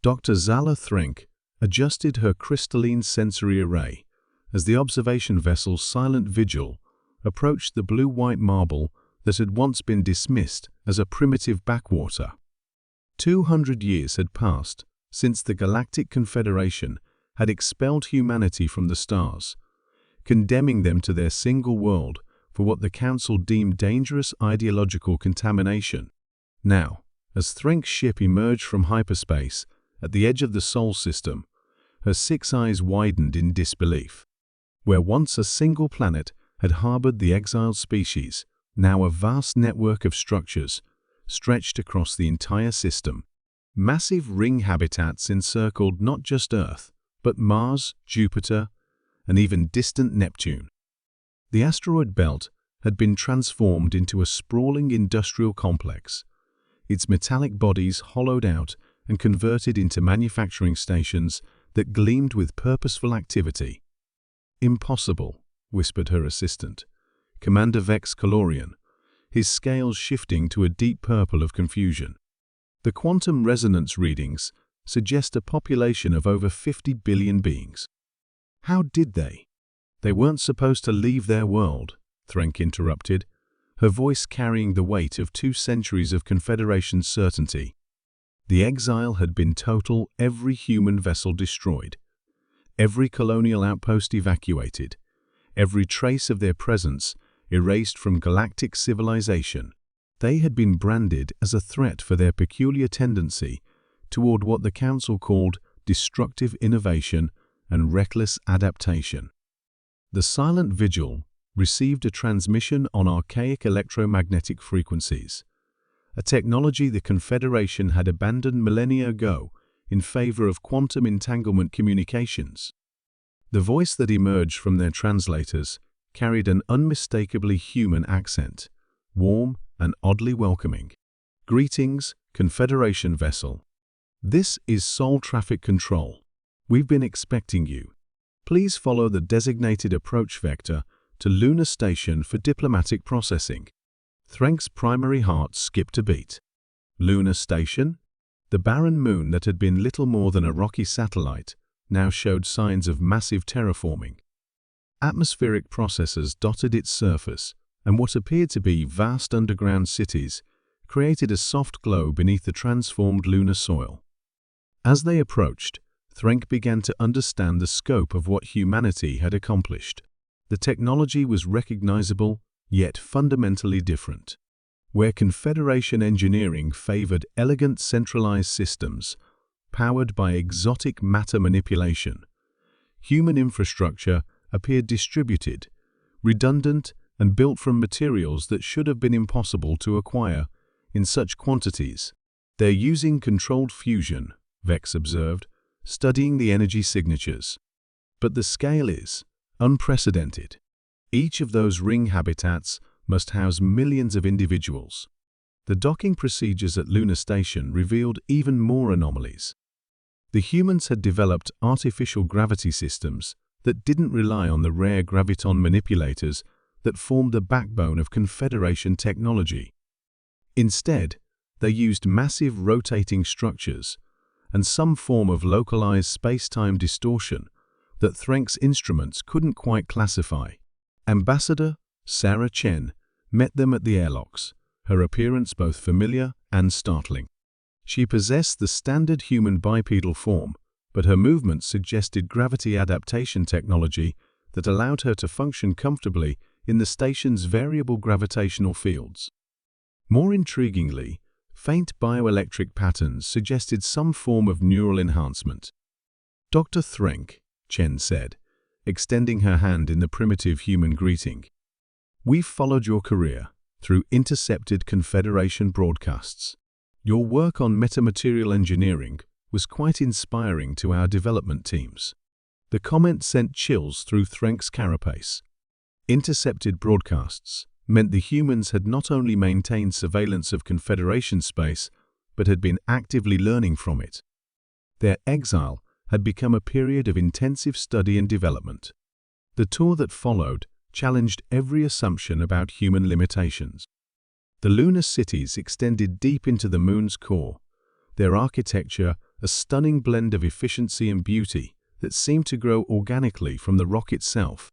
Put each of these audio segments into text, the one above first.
Dr. Zala Threnk adjusted her crystalline sensory array as the observation vessel's silent vigil approached the blue-white marble that had once been dismissed as a primitive backwater. 200 years had passed since the Galactic Confederation had expelled humanity from the stars, condemning them to their single world for what the Council deemed dangerous ideological contamination. Now, as Threnk's ship emerged from hyperspace at the edge of the Sol system, her 6 eyes widened in disbelief. Where once a single planet had harbored the exiled species, now a vast network of structures stretched across the entire system. Massive ring habitats encircled not just Earth, but Mars, Jupiter, and even distant Neptune. The asteroid belt had been transformed into a sprawling industrial complex, its metallic bodies hollowed out and converted into manufacturing stations that gleamed with purposeful activity. "Impossible," whispered her assistant, Commander Vex Calorian, his scales shifting to a deep purple of confusion. "The quantum resonance readings suggest a population of over 50 billion beings." "How did they?" "They weren't supposed to leave their world," Threnk interrupted, her voice carrying the weight of 2 centuries of Confederation certainty. The exile had been total, every human vessel destroyed, every colonial outpost evacuated, every trace of their presence erased from galactic civilization. They had been branded as a threat for their peculiar tendency toward what the Council called destructive innovation and reckless adaptation. The silent vigil received a transmission on archaic electromagnetic frequencies, a technology the Confederation had abandoned millennia ago in favor of quantum entanglement communications. The voice that emerged from their translators carried an unmistakably human accent, warm and oddly welcoming. "Greetings, Confederation vessel. This is Sol Traffic Control. We've been expecting you. Please follow the designated approach vector to Lunar Station for diplomatic processing." Threnk's primary heart skipped a beat. Lunar Station? The barren moon that had been little more than a rocky satellite now showed signs of massive terraforming. Atmospheric processes dotted its surface, and what appeared to be vast underground cities created a soft glow beneath the transformed lunar soil. As they approached, Threnk began to understand the scope of what humanity had accomplished. The technology was recognizable, yet fundamentally different. Where Confederation engineering favored elegant centralized systems, powered by exotic matter manipulation, human infrastructure appeared distributed, redundant, and built from materials that should have been impossible to acquire in such quantities. "They're using controlled fusion," Vex observed, studying the energy signatures. "But the scale is unprecedented. Each of those ring habitats must house millions of individuals." The docking procedures at Lunar Station revealed even more anomalies. The humans had developed artificial gravity systems that didn't rely on the rare graviton manipulators that formed the backbone of Confederation technology. Instead, they used massive rotating structures and some form of localized space-time distortion that Threnk's instruments couldn't quite classify. Ambassador Sarah Chen met them at the airlocks, her appearance both familiar and startling. She possessed the standard human bipedal form, but her movements suggested gravity adaptation technology that allowed her to function comfortably in the station's variable gravitational fields. More intriguingly, faint bioelectric patterns suggested some form of neural enhancement. "Dr. Threnk," Chen said, extending her hand in the primitive human greeting. "We've followed your career through intercepted Confederation broadcasts. Your work on metamaterial engineering was quite inspiring to our development teams." The comment sent chills through Threnk's carapace. Intercepted broadcasts meant the humans had not only maintained surveillance of Confederation space, but had been actively learning from it. Their exile had become a period of intensive study and development. The tour that followed challenged every assumption about human limitations. The lunar cities extended deep into the moon's core, their architecture a stunning blend of efficiency and beauty that seemed to grow organically from the rock itself.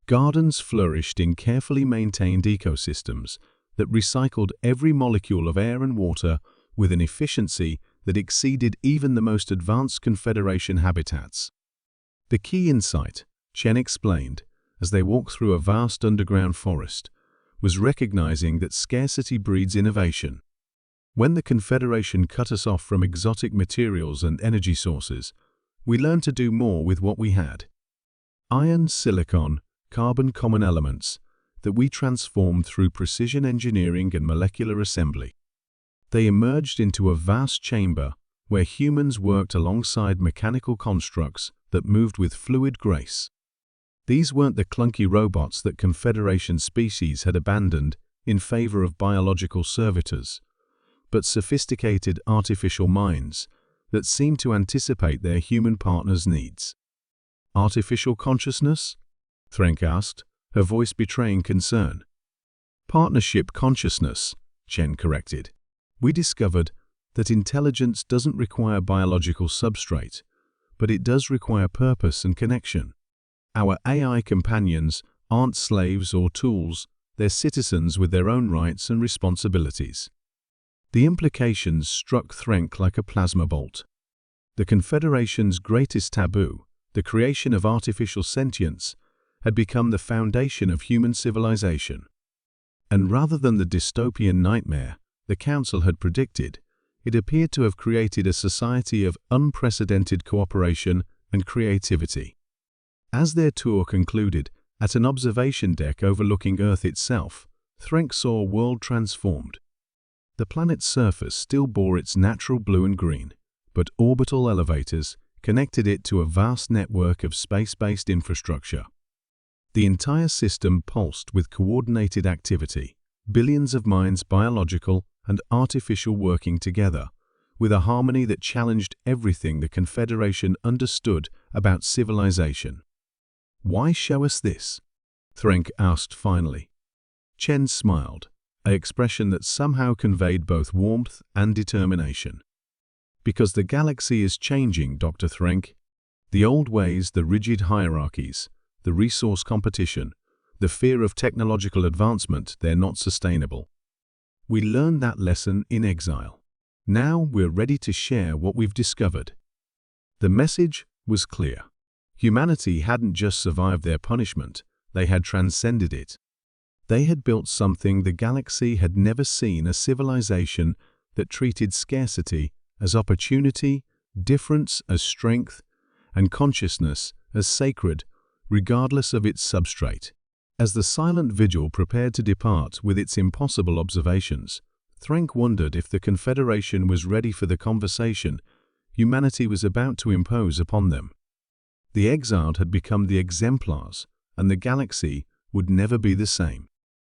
Gardens flourished in carefully maintained ecosystems that recycled every molecule of air and water with an efficiency that exceeded even the most advanced Confederation habitats. The key insight, Chen explained, as they walked through a vast underground forest, was recognizing that scarcity breeds innovation. When the Confederation cut us off from exotic materials and energy sources, we learned to do more with what we had. Iron, silicon, carbon common elements that we transformed through precision engineering and molecular assembly. They emerged into a vast chamber where humans worked alongside mechanical constructs that moved with fluid grace. These weren't the clunky robots that Confederation species had abandoned in favor of biological servitors, but sophisticated artificial minds that seemed to anticipate their human partners' needs. Artificial consciousness? Threnk asked, her voice betraying concern. Partnership consciousness, Chen corrected. We discovered that intelligence doesn't require biological substrate, but it does require purpose and connection. Our AI companions aren't slaves or tools, they're citizens with their own rights and responsibilities. The implications struck Threnk like a plasma bolt. The Confederation's greatest taboo, the creation of artificial sentience, had become the foundation of human civilization. And rather than the dystopian nightmare the Council had predicted, it appeared to have created a society of unprecedented cooperation and creativity. As their tour concluded, at an observation deck overlooking Earth itself, Threnk saw a world transformed. The planet's surface still bore its natural blue and green, but orbital elevators connected it to a vast network of space-based infrastructure. The entire system pulsed with coordinated activity, billions of minds, biological and artificial, working together, with a harmony that challenged everything the Confederation understood about civilization. "Why show us this?" Threnk asked finally. Chen smiled, an expression that somehow conveyed both warmth and determination. "Because the galaxy is changing, Dr. Threnk. The old ways, the rigid hierarchies, the resource competition, the fear of technological advancement, they're not sustainable. We learned that lesson in exile. Now we're ready to share what we've discovered." The message was clear. Humanity hadn't just survived their punishment, they had transcended it. They had built something the galaxy had never seen, a civilization that treated scarcity as opportunity, difference as strength, and consciousness as sacred, regardless of its substrate. As the silent vigil prepared to depart with its impossible observations, Threnk wondered if the Confederation was ready for the conversation humanity was about to impose upon them. The Exiled had become the exemplars, and the galaxy would never be the same.